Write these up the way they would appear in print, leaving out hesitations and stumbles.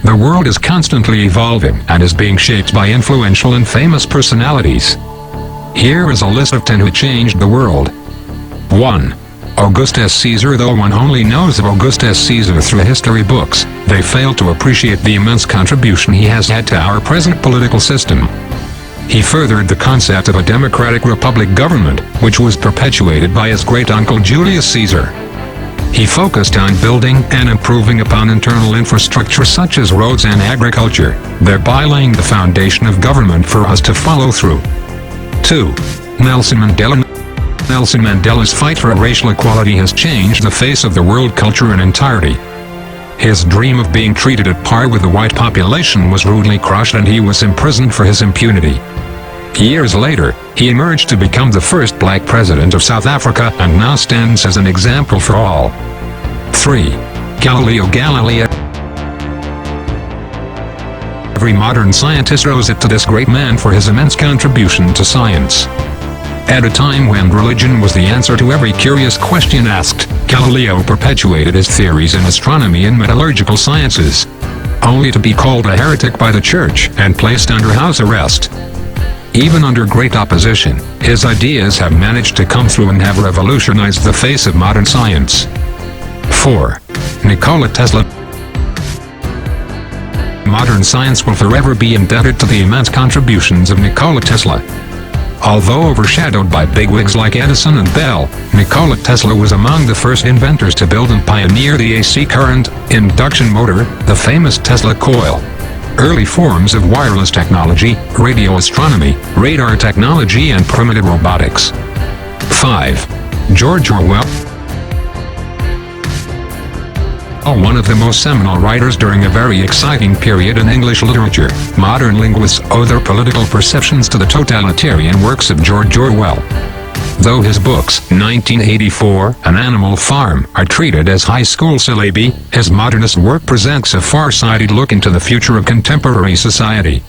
The world is constantly evolving and is being shaped by influential and famous personalities. Here is a list of 10 who changed the world. 1. Augustus Caesar. Though one only knows of Augustus Caesar through history books, they fail to appreciate the immense contribution he has had to our present political system. He furthered the concept of a democratic republic government, which was perpetuated by his great-uncle Julius Caesar. He focused on building and improving upon internal infrastructure such as roads and agriculture, thereby laying the foundation of government for us to follow through. 2. Nelson Mandela. Nelson Mandela's fight for racial equality has changed the face of the world culture in entirety. His dream of being treated at par with the white population was rudely crushed and he was imprisoned for his impunity. Years later, he emerged to become the first black president of South Africa and now stands as an example for all. 3. Galileo Galilei. Every modern scientist owes it to this great man for his immense contribution to science. At a time when religion was the answer to every curious question asked, Galileo perpetuated his theories in astronomy and metallurgical sciences, only to be called a heretic by the church and placed under house arrest. Even under great opposition, his ideas have managed to come through and have revolutionized the face of modern science. 4. Nikola Tesla. Modern science will forever be indebted to the immense contributions of Nikola Tesla. Although overshadowed by bigwigs like Edison and Bell, Nikola Tesla was among the first inventors to build and pioneer the AC current induction motor, the famous Tesla coil. Early forms of wireless technology, radio astronomy, radar technology and primitive robotics. 5. George Orwell. One of the most seminal writers during a very exciting period in English literature, modern linguists owe their political perceptions to the totalitarian works of George Orwell. Though his books, 1984 and Animal Farm, are treated as high school syllabi, his modernist work presents a far-sighted look into the future of contemporary society.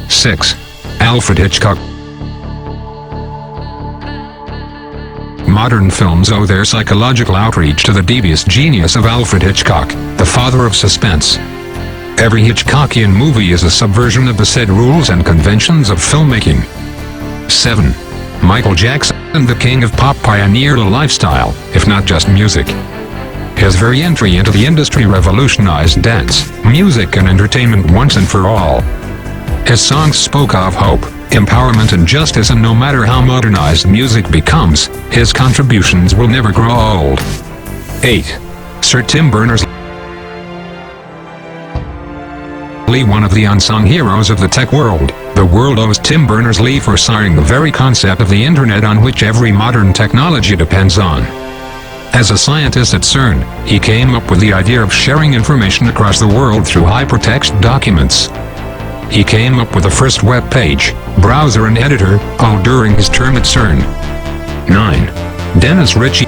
6. Alfred Hitchcock. Modern films owe their psychological outreach to the devious genius of Alfred Hitchcock, the father of suspense. Every Hitchcockian movie is a subversion of the said rules and conventions of filmmaking. 7. Michael Jackson, the king of pop, pioneered a lifestyle, if not just music. His very entry into the industry revolutionized dance, music and entertainment once and for all. His songs spoke of hope, empowerment and justice, and no matter how modernized music becomes, his contributions will never grow old. 8. Sir Tim Berners-Lee. One of the unsung heroes of the tech world, the world owes Tim Berners-Lee for siring the very concept of the internet on which every modern technology depends on. As a scientist at CERN, he came up with the idea of sharing information across the world through hypertext documents. He came up with the first web page, browser and editor, all during his term at CERN. 9. Dennis Ritchie.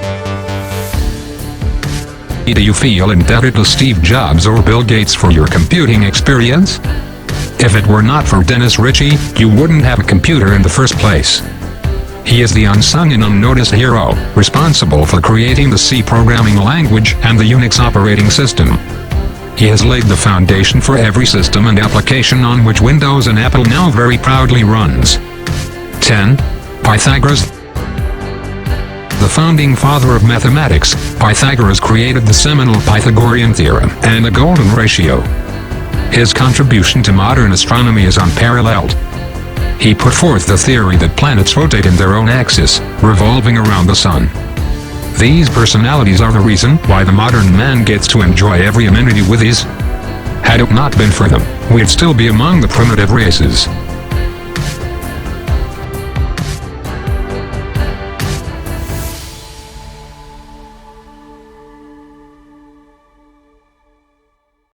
Do you feel indebted to Steve Jobs or Bill Gates for your computing experience? If it were not for Dennis Ritchie, you wouldn't have a computer in the first place. He is the unsung and unnoticed hero, responsible for creating the C programming language and the Unix operating system. He has laid the foundation for every system and application on which Windows and Apple now very proudly runs. 10. Pythagoras. The founding father of mathematics, Pythagoras created the seminal Pythagorean theorem and the golden ratio. His contribution to modern astronomy is unparalleled. He put forth the theory that planets rotate in their own axis, revolving around the sun. These personalities are the reason why the modern man gets to enjoy every amenity with ease. Had it not been for them, we'd still be among the primitive races.